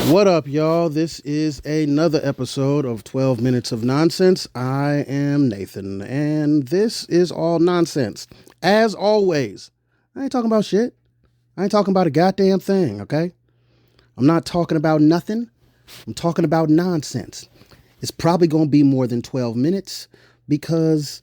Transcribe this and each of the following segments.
What up, y'all? This is another episode of 12 Minutes of Nonsense. I am Nathan, and this is all nonsense. As always, I ain't talking about shit. I ain't talking about a goddamn thing, okay? I'm not talking about nothing. I'm talking about nonsense. It's probably going to be more than 12 minutes because,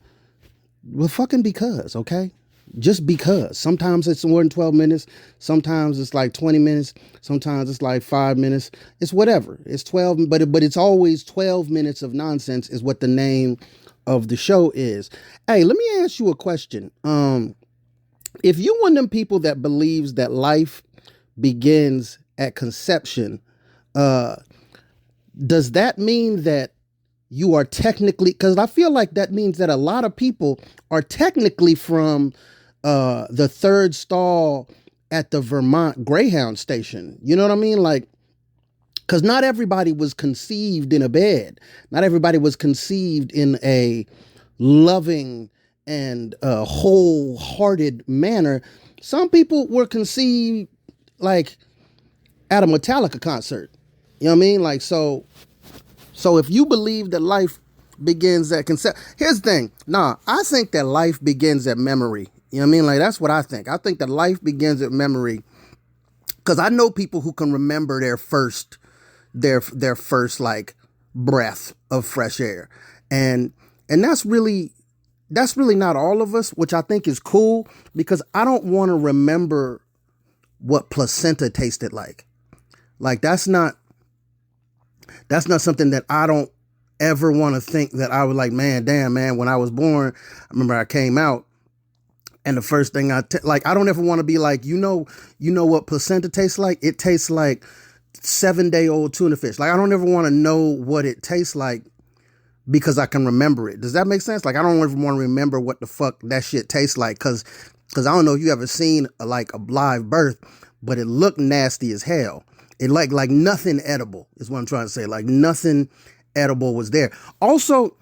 well, fucking because, okay? Just because. Sometimes it's more than 12 minutes. Sometimes it's like 20 minutes. Sometimes it's like 5 minutes. It's whatever. It's 12, but it's always 12 minutes of nonsense is what the name of the show is. Hey, let me ask you a question. If you one of them people that believes that life begins at conception, uh, does that mean that you are technically, because I feel like that means that a lot of people are technically from the third stall at the Vermont Greyhound station. You know what I mean? Like, because not everybody was conceived in a bed. Not everybody was conceived in a loving and wholehearted manner. Some people were conceived like at a Metallica concert. You know what I mean? Like, so if you believe that life begins at concept, here's the thing. Nah, I think that life begins at memory. You know what I mean? Like, that's what I think. I think that life begins at memory because I know people who can remember their first like breath of fresh air, and that's really not all of us, which I think is cool because I don't want to remember what placenta tasted like. Like that's not something that I don't ever want to think that I was like, man, damn, man, when I was born, I remember I came out and the first thing like, I don't ever want to be like, you know what placenta tastes like? It tastes like 7-day-old tuna fish. Like, I don't ever want to know what it tastes like because I can remember it. Does that make sense? Like, I don't ever want to remember what the fuck that shit tastes like because I don't know if you ever seen a live birth, but it looked nasty as hell. It like nothing edible is what I'm trying to say. Like nothing edible was there. Also,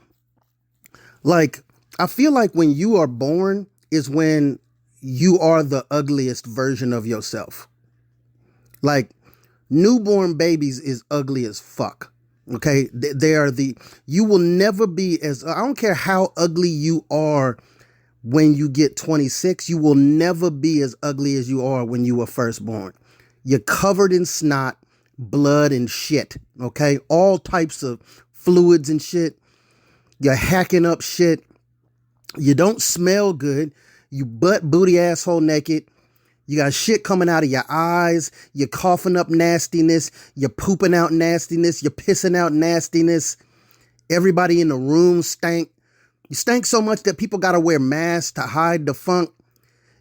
like I feel like when you are born is when you are the ugliest version of yourself. Like newborn babies is ugly as fuck. Okay, they are you will never be as, I don't care how ugly you are when you get 26, you will never be as ugly as you are when you were first born. You're covered in snot, blood, and shit. Okay? All types of fluids and shit. You're hacking up shit. You don't smell good. You butt booty asshole naked. You got shit coming out of your eyes. You're coughing up nastiness. You're pooping out nastiness. You're pissing out nastiness. Everybody in the room stank. You stank so much that people got to wear masks to hide the funk.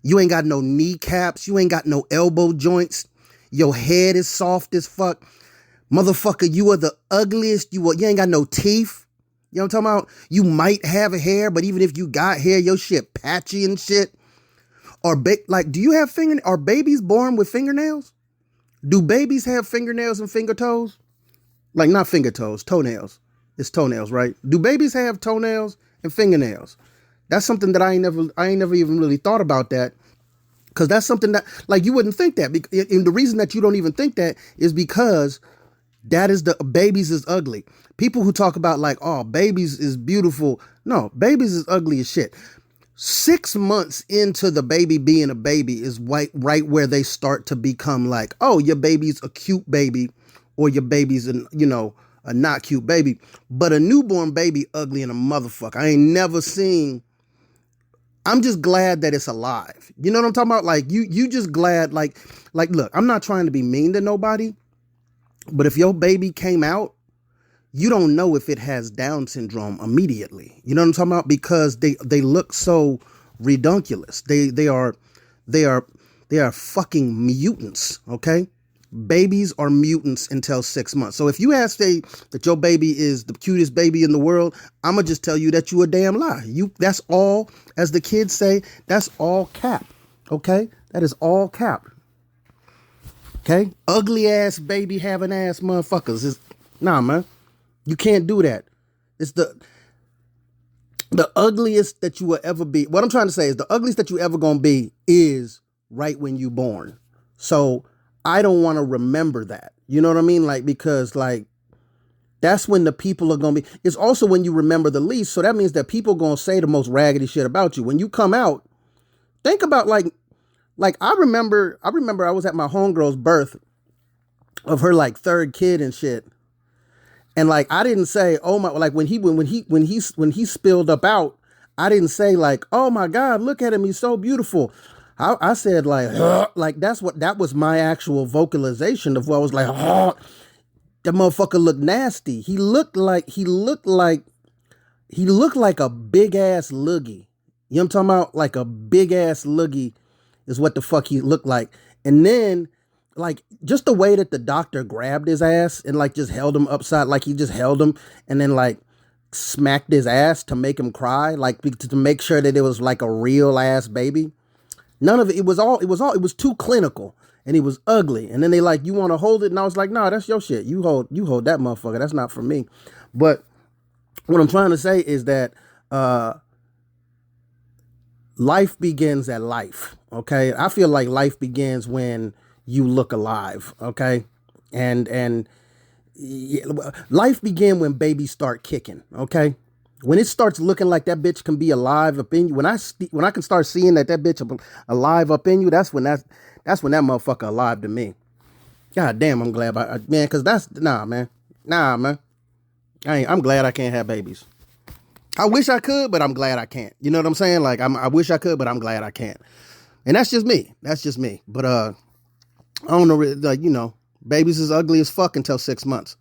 You ain't got no kneecaps. You ain't got no elbow joints. Your head is soft as fuck. Motherfucker, you are the ugliest. You ain't got no teeth. You know what I'm talking about? You might have hair, but even if you got hair, your shit patchy and shit. Or do you have are babies born with fingernails? Do babies have fingernails and finger toes? Like not finger toes, toenails. It's toenails, right? Do babies have toenails and fingernails? That's something that I ain't never even really thought about that. Because that's something that, like, you wouldn't think that. And the reason that you don't even think that is because that is babies is ugly. People who talk about like, oh, babies is beautiful. No, babies is ugly as shit. 6 months into the baby being a baby is right where they start to become like, oh, your baby's a cute baby or your baby's a not cute baby. But a newborn baby ugly in a motherfucker. I ain't never seen. I'm just glad that it's alive. You know what I'm talking about? Like you just glad, like, look, I'm not trying to be mean to nobody, but if your baby came out, you don't know if it has Down syndrome immediately. You know what I'm talking about? Because they look so redunculous. They are fucking mutants. Okay. Babies are mutants until 6 months. So if you ask that your baby is the cutest baby in the world, I'm going to just tell you that you a damn lie. That's all, as the kids say, that's all cap. Okay? That is all cap. Okay? Ugly ass baby having ass motherfuckers. Nah, man. You can't do that. It's the ugliest that you will ever be. What I'm trying to say is the ugliest that you ever going to be is right when you born. So I don't want to remember that. You know what I mean? Like, because like, that's when the people are going to be, it's also when you remember the least. So that means that people are going to say the most raggedy shit about you. When you come out, think about like I remember I was at my homegirl's birth of her like third kid and shit. And like, I didn't say, oh my, like when he spilled up out, I didn't say like, oh my God, look at him. He's so beautiful. I said like, like that was my actual vocalization of what I was like, that motherfucker looked nasty. He looked like a big ass loogie. You know what I'm talking about? Like a big ass loogie is what the fuck he looked like. And then like just the way that the doctor grabbed his ass and like just held him upside, like he just held him and then like smacked his ass to make him cry, like to make sure that it was like a real ass baby. None of it. It was too clinical and he was ugly. And then they like, you want to hold it? And I was like, nah, that's your shit. You hold that motherfucker. That's not for me. But what I'm trying to say is that, life begins at life. Okay. I feel like life begins when you look alive. Okay. And life began when babies start kicking. Okay. When it starts looking like that bitch can be alive up in you, when I can start seeing that bitch alive up in you, that's when that motherfucker alive to me. God damn, I'm glad man, cause nah, man. I'm glad I can't have babies. I wish I could, but I'm glad I can't. You know what I'm saying? Like I wish I could, but I'm glad I can't. And that's just me. But I don't know, like, you know, babies is ugly as fuck until 6 months.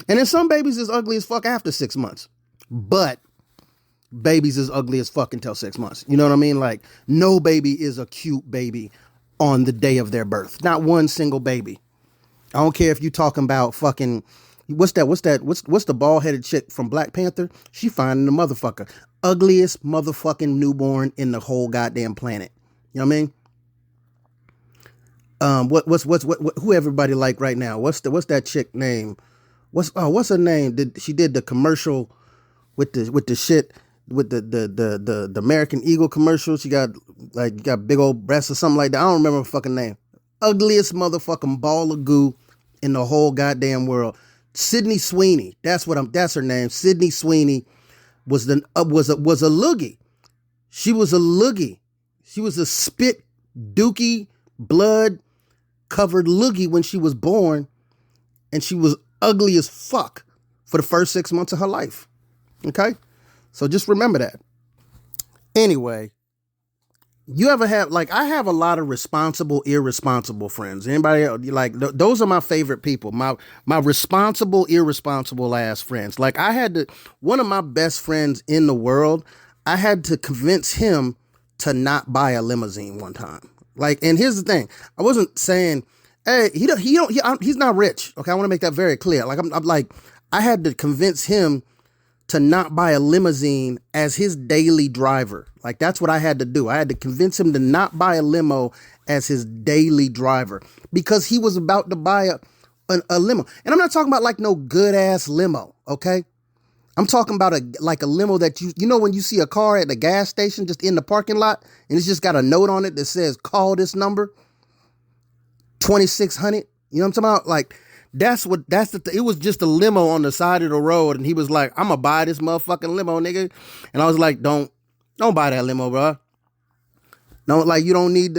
And then some babies is ugly as fuck after 6 months. But babies is ugly as fuck until 6 months. You know what I mean? Like, no baby is a cute baby on the day of their birth. Not one single baby. I don't care if you talking about fucking, what's the bald-headed chick from Black Panther? She fine in the motherfucker. Ugliest motherfucking newborn in the whole goddamn planet. You know what I mean? Who everybody like right now? What's that chick name? What's her name? She did the commercial with the shit with the American Eagle commercial. She got big old breasts or something like that. I don't remember her fucking name. Ugliest motherfucking ball of goo in the whole goddamn world. Sydney Sweeney. That's her name. Sydney Sweeney was a loogie. She was a loogie. She was a spit dookie blood covered loogie when she was born, and she was ugly as fuck for the first 6 months of her life. Okay? So just remember that. Anyway, you ever have, like, I have a lot of responsible, irresponsible friends. Anybody else, like, those are my favorite people. My responsible, irresponsible ass friends. Like, one of my best friends in the world, I had to convince him to not buy a limousine one time. Like, and here's the thing. I wasn't saying, hey, he's not rich. Okay. I want to make that very clear. Like, I'm like, I had to convince him to not buy a limousine as his daily driver. Like, that's what I had to do. I had to convince him to not buy a limo as his daily driver because he was about to buy a limo. And I'm not talking about like no good ass limo. Okay. I'm talking about a limo that you know, when you see a car at the gas station, just in the parking lot, and it's just got a note on it that says, call this number 2600. You know what I'm talking about? Like, it was just a limo on the side of the road. And he was like, I'm gonna buy this motherfucking limo, nigga. And I was like, don't buy that limo, bro. No, like, you don't need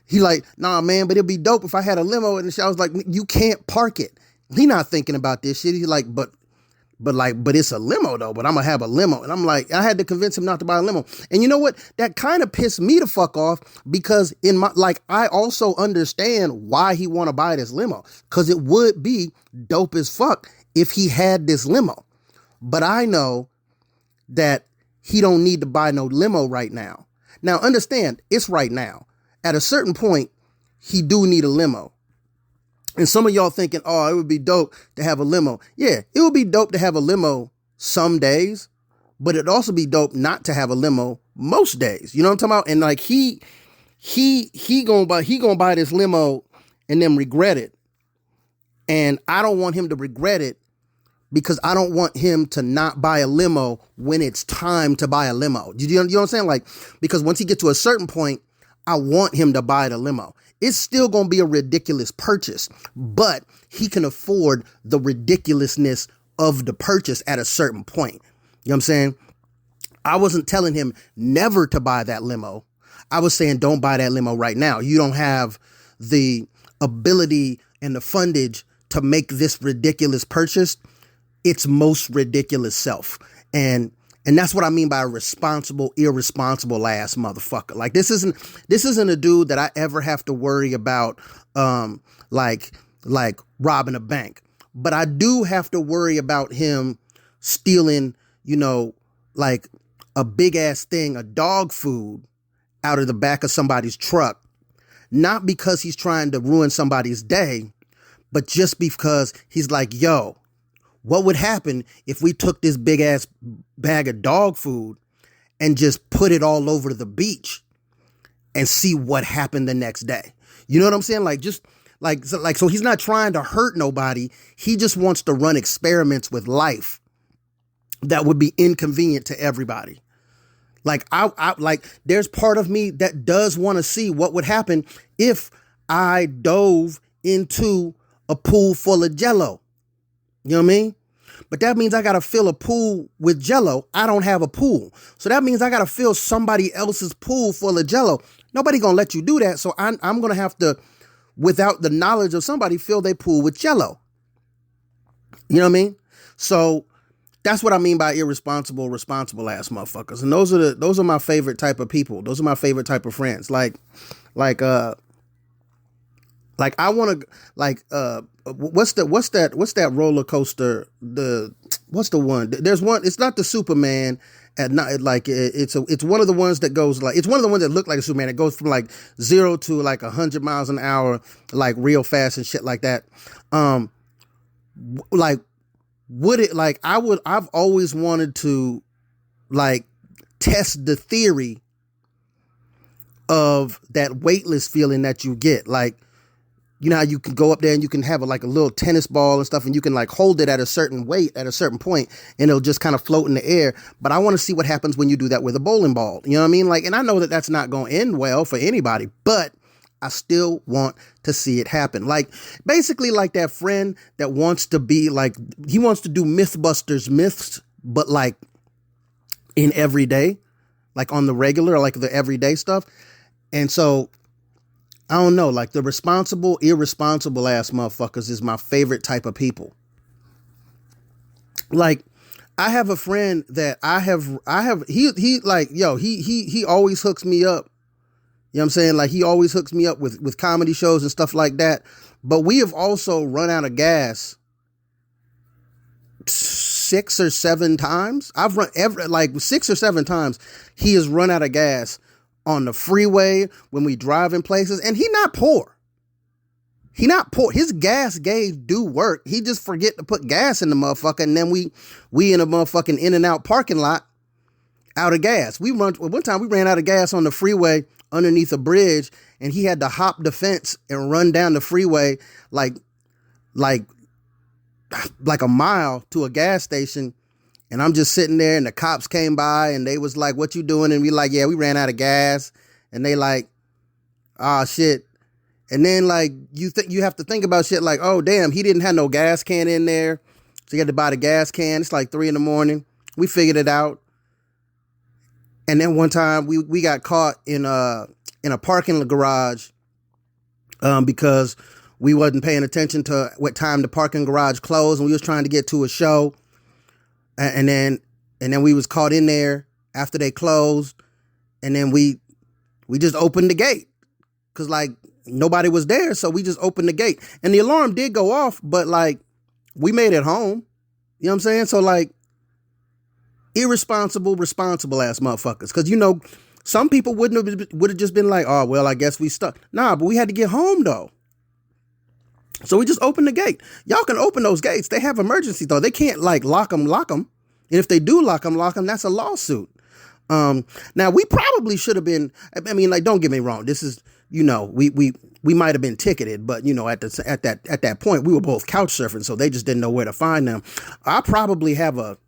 he like, nah, man, but it'd be dope if I had a limo. And I was like, you can't park it. He not thinking about this shit. He's like, but it's a limo though, but I'm gonna have a limo. And I'm like, I had to convince him not to buy a limo. And you know what? That kind of pissed me the fuck off because I also understand why he want to buy this limo. Cause it would be dope as fuck if he had this limo. But I know that he don't need to buy no limo right now. Now understand, it's right now. At a certain point, he do need a limo. And some of y'all thinking, oh, it would be dope to have a limo. Yeah, it would be dope to have a limo some days, but it'd also be dope not to have a limo most days. You know what I'm talking about? And like he gonna buy this limo and then regret it. And I don't want him to regret it because I don't want him to not buy a limo when it's time to buy a limo. You know what I'm saying? Like, because once he gets to a certain point, I want him to buy the limo. it's still going to be a ridiculous purchase, but he can afford the ridiculousness of the purchase at a certain point. You know what I'm saying? I wasn't telling him never to buy that limo. I was saying, don't buy that limo right now. You don't have the ability and the fundage to make this ridiculous purchase its most ridiculous self. And that's what I mean by a responsible, irresponsible ass motherfucker. Like this isn't a dude that I ever have to worry about, like robbing a bank, but I do have to worry about him stealing, like a big ass thing of dog food out of the back of somebody's truck, not because he's trying to ruin somebody's day, but just because he's like, yo, what would happen if we took this big ass bag of dog food and just put it all over the beach and see what happened the next day? You know what I'm saying? So he's not trying to hurt nobody. He just wants to run experiments with life that would be inconvenient to everybody. Like there's part of me that does want to see what would happen if I dove into a pool full of Jello. You know what I mean? But that means I got to fill a pool with Jello. I don't have a pool. So that means I got to fill somebody else's pool full of Jello. Nobody going to let you do that. So I'm going to have to, without the knowledge of somebody, fill their pool with Jello. You know what I mean? So that's what I mean by irresponsible, responsible ass motherfuckers. And those are my favorite type of people. Those are my favorite type of friends. Like I want to what's that roller coaster? What's the one? There's one. It's not the Superman at night. Like it's one of the ones that goes like, it's one of the ones that look like a Superman. It goes from like 0 to like 100 miles an hour, like real fast and shit like that. I've always wanted to like test the theory of that weightless feeling that you get. Like, you know how you can go up there and you can have a little tennis ball and stuff, and you can like hold it at a certain weight at a certain point and it'll just kind of float in the air. But I want to see what happens when you do that with a bowling ball. You know what I mean? Like, and I know that that's not going to end well for anybody, but I still want to see it happen. Like basically like that friend that wants to be like, he wants to do Mythbusters myths, but like in everyday, like on the regular, like the everyday stuff. And so I don't know, like the responsible, irresponsible ass motherfuckers is my favorite type of people. Like I have a friend that he always hooks me up. You know what I'm saying? Like he always hooks me up with comedy shows and stuff like that. But we have also run out of gas 6 or 7 times. I've run 6 or 7 times. He has run out of gas on the freeway when we drive in places, and he not poor. His gas gauge do work. He just forget to put gas in the motherfucker, and then we in a motherfucking In-N-Out parking lot out of gas. One time we ran out of gas on the freeway underneath a bridge, and he had to hop the fence and run down the freeway like a mile to a gas station. And I'm just sitting there, and the cops came by, and they was like, "What you doing?" And we like, "Yeah, we ran out of gas." And they like, "Ah, shit." And then like you have to think about shit like, "Oh damn, he didn't have no gas can in there, so you had to buy the gas can." It's like 3 a.m. We figured it out. And then one time we got caught in a parking garage because we wasn't paying attention to what time the parking garage closed, and we was trying to get to a show. And then we was caught in there after they closed, and then we just opened the gate because like nobody was there, so we just opened the gate, and the alarm did go off, but like we made it home. You know what I'm saying? So like irresponsible, responsible ass motherfuckers, because some people would have just been like, "Oh well, I guess we stuck." Nah, but we had to get home though. So we just opened the gate. Y'all can open those gates. They have emergency though. They can't like lock them. And if they do lock them, that's a lawsuit. Now we probably should have been, I mean, like, don't get me wrong. This is, we might have been ticketed, but at that point we were both couch surfing. So they just didn't know where to find them. I probably have a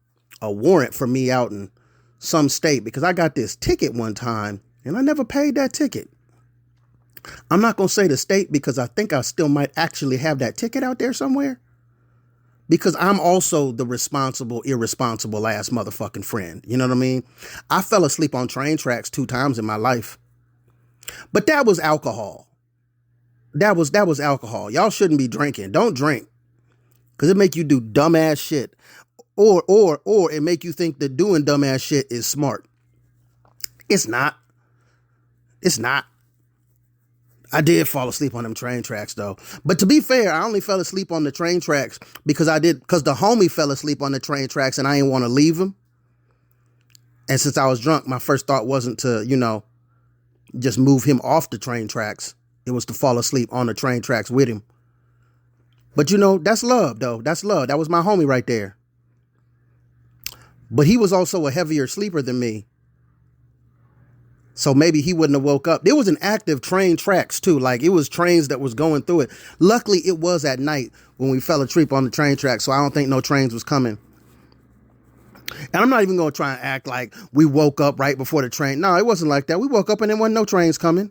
warrant for me out in some state because I got this ticket one time and I never paid that ticket. I'm not going to say the state because I think I still might actually have that ticket out there somewhere. Because I'm also the irresponsible ass motherfucking friend. You know what I mean? I fell asleep on train tracks 2 times in my life. But that was alcohol. That was alcohol. Y'all shouldn't be drinking. Don't drink. Because it make you do dumbass shit. Or it make you think that doing dumbass shit is smart. It's not. It's not. I did fall asleep on them train tracks though. But to be fair, I only fell asleep on the train tracks because the homie fell asleep on the train tracks and I didn't want to leave him. And since I was drunk, my first thought wasn't to, just move him off the train tracks. It was to fall asleep on the train tracks with him. But that's love though. That's love. That was my homie right there. But he was also a heavier sleeper than me. So maybe he wouldn't have woke up. There was an active train tracks too. Like it was trains that was going through it. Luckily it was at night when we fell asleep on the train tracks. So I don't think no trains was coming. And I'm not even going to try and act like we woke up right before the train. No, it wasn't like that. We woke up and there wasn't no trains coming.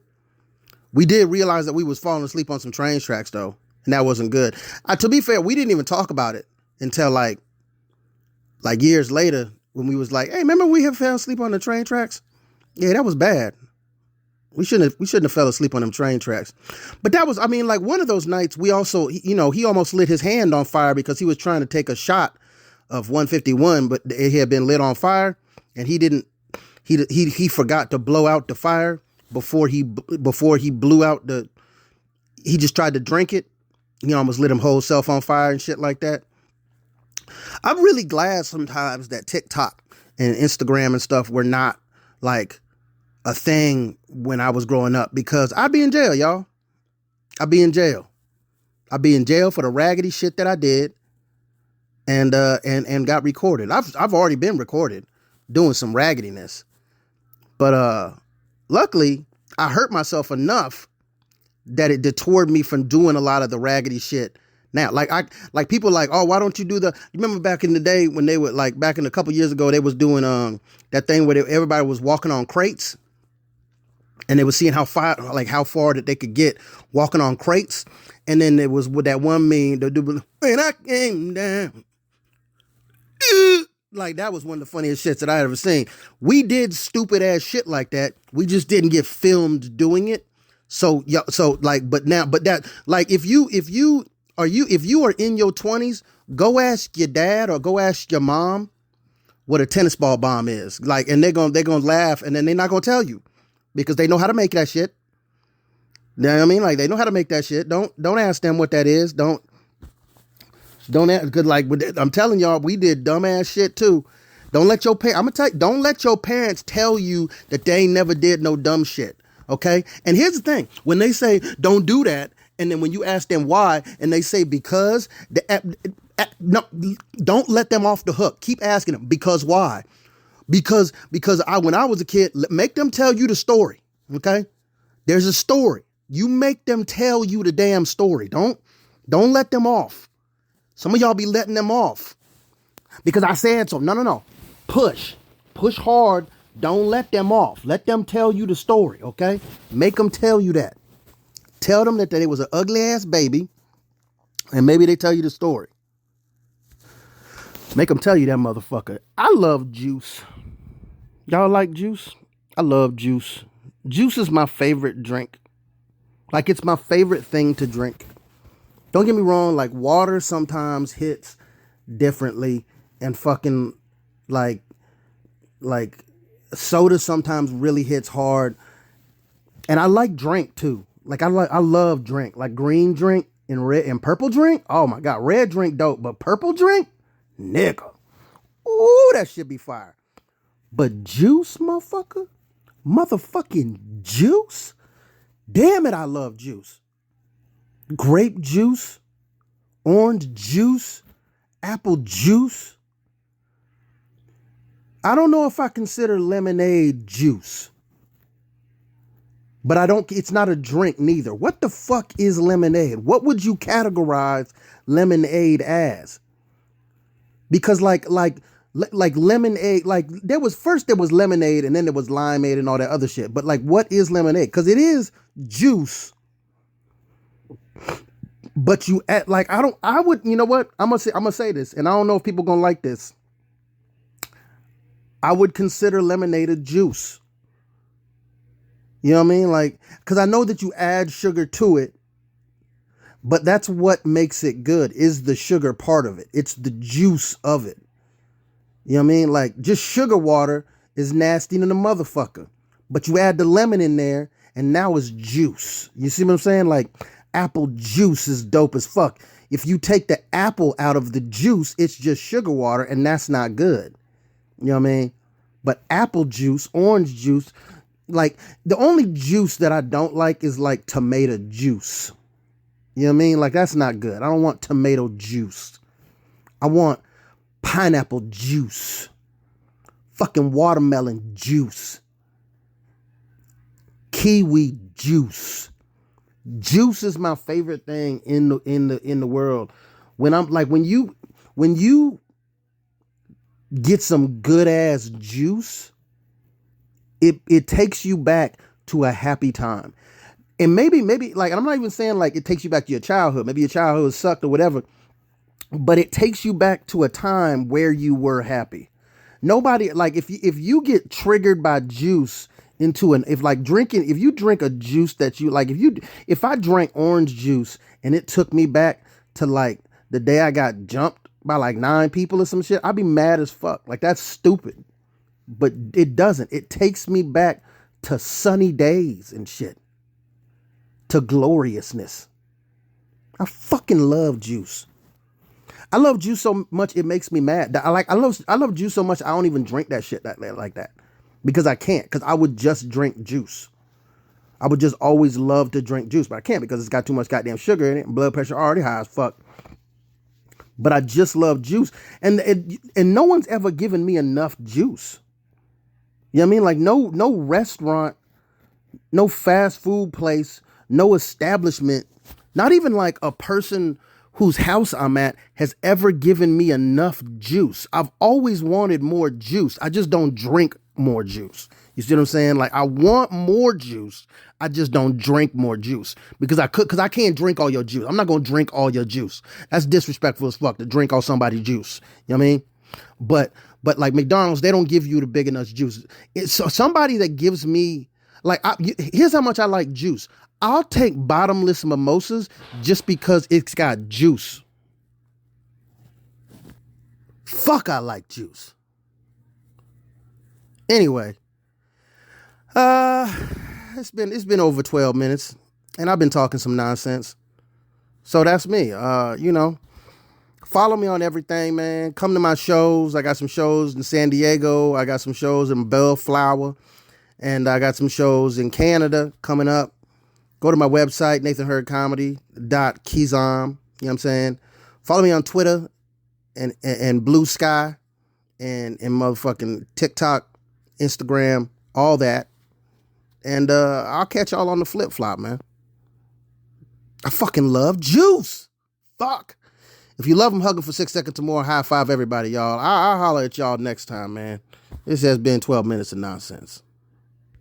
We did realize that we was falling asleep on some train tracks though. And that wasn't good. To be fair, we didn't even talk about it until like years later when we was like, hey, remember we have fell asleep on the train tracks? Yeah, that was bad. We shouldn't have fell asleep on them train tracks. But that was, one of those nights we also, he almost lit his hand on fire because he was trying to take a shot of 151, but it had been lit on fire and he forgot to blow out the fire before he blew out he just tried to drink it. He almost lit him whole self on fire and shit like that. I'm really glad sometimes that TikTok and Instagram and stuff were not like a thing when I was growing up because I'd be in jail, y'all. I'd be in jail. I'd be in jail for the raggedy shit that I did and got recorded. I've already been recorded doing some raggediness. But luckily I hurt myself enough that it detoured me from doing a lot of the raggedy shit. Now, like people like, oh, why don't you do you remember back in the day when they would back in a couple years ago, they was doing that thing where everybody was walking on crates and they was seeing how far that they could get walking on crates. And then there was with that one meme, the dude, when I came down, like that was one of the funniest shits that I ever seen. We did stupid ass shit like that. We just didn't get filmed doing it. So yeah, if you are in your 20s, go ask your dad or go ask your mom what a tennis ball bomb is. And they're gonna laugh and then they're not gonna tell you because they know how to make that shit. You know what I mean? They know how to make that shit. Don't ask them what that is. Don't ask, cause I'm telling y'all, we did dumbass shit too. Don't let your parents tell you that they ain't never did no dumb shit. Okay. And here's the thing, when they say don't do that, and then when you ask them why, and they say because, no, don't let them off the hook. Keep asking them because why? Because when I was a kid, make them tell you the story. Okay, there's a story. You make them tell you the damn story. Don't let them off. Some of y'all be letting them off because I said so. No. Push hard. Don't let them off. Let them tell you the story. Okay, make them tell you that. Tell them that they was an ugly ass baby and maybe they tell you the story. Make them tell you that motherfucker. I love juice. Y'all like juice? I love juice. Juice is my favorite drink. It's my favorite thing to drink. Don't get me wrong. Water sometimes hits differently and fucking like soda sometimes really hits hard. And I like drink too. I love drink, green drink and red and purple drink. Oh my God. Red drink dope, but purple drink, nigga. Ooh, that shit be fire. But juice, motherfucking juice. Damn it. I love juice. Grape juice, orange juice, apple juice. I don't know if I consider lemonade juice. But it's not a drink neither. What the fuck is lemonade? What would you categorize lemonade as? Because lemonade, there was lemonade and then there was limeade and all that other shit. But what is lemonade? Because it is juice, but you add like I would, you know what? I'm gonna say this, and I don't know if people gonna like this. I would consider lemonade a juice. You know what I mean? Like, because I know that you add sugar to it, but that's what makes it good is the sugar part of it. It's the juice of it. You know what I mean? Like, just sugar water is nasty than a motherfucker. But you add the lemon in there, and now it's juice. You see what I'm saying? Like, apple juice is dope as fuck. If you take the apple out of the juice, it's just sugar water, and that's not good. You know what I mean? But apple juice, orange juice, like, the only juice that I don't like is, like, tomato juice. You know what I mean? Like, that's not good. I don't want tomato juice. I want pineapple juice. Fucking watermelon juice. Kiwi juice. Juice is my favorite thing in the world. When I'm like, when you get some good ass juice, it takes you back to a happy time. And maybe like, I'm not even saying like it takes you back to your childhood. Maybe your childhood sucked or whatever, but it takes you back to a time where you were happy. Nobody, like, if you get triggered by juice if you drink a juice that you like, if I drank orange juice and it took me back to like the day I got jumped by like 9 people or some shit, I'd be mad as fuck. Like, that's stupid. But it doesn't. It takes me back to sunny days and shit. To gloriousness. I fucking love juice. I love juice so much it makes me mad. I love juice so much I don't even drink that shit like that. Because I can't. Because I would just drink juice. I would just always love to drink juice, but I can't because it's got too much goddamn sugar in it. And blood pressure already high as fuck. But I just love juice. And no one's ever given me enough juice. You know what I mean? Like, no restaurant, no fast food place, no establishment, not even like a person whose house I'm at has ever given me enough juice. I've always wanted more juice. I just don't drink more juice. You see what I'm saying? Like, I want more juice. I just don't drink more juice because I can't drink all your juice. I'm not going to drink all your juice. That's disrespectful as fuck to drink all somebody's juice. You know what I mean? But like McDonald's, they don't give you the big enough juice. So somebody that gives me, like, here's how much I like juice. I'll take bottomless mimosas just because it's got juice. Fuck, I like juice. Anyway, it's been over 12 minutes, and I've been talking some nonsense. So that's me. Follow me on everything, man. Come to my shows. I got some shows in San Diego. I got some shows in Bellflower, and I got some shows in Canada coming up. Go to my website, nathanhurdcomedy.kizom. You know what I'm saying? Follow me on Twitter and Blue Sky and motherfucking TikTok, Instagram, all that. And I'll catch y'all on the flip flop, man. I fucking love juice. Fuck. If you love them, hug them for 6 seconds or more. High five everybody, y'all. I'll holler at y'all next time, man. This has been 12 minutes of nonsense.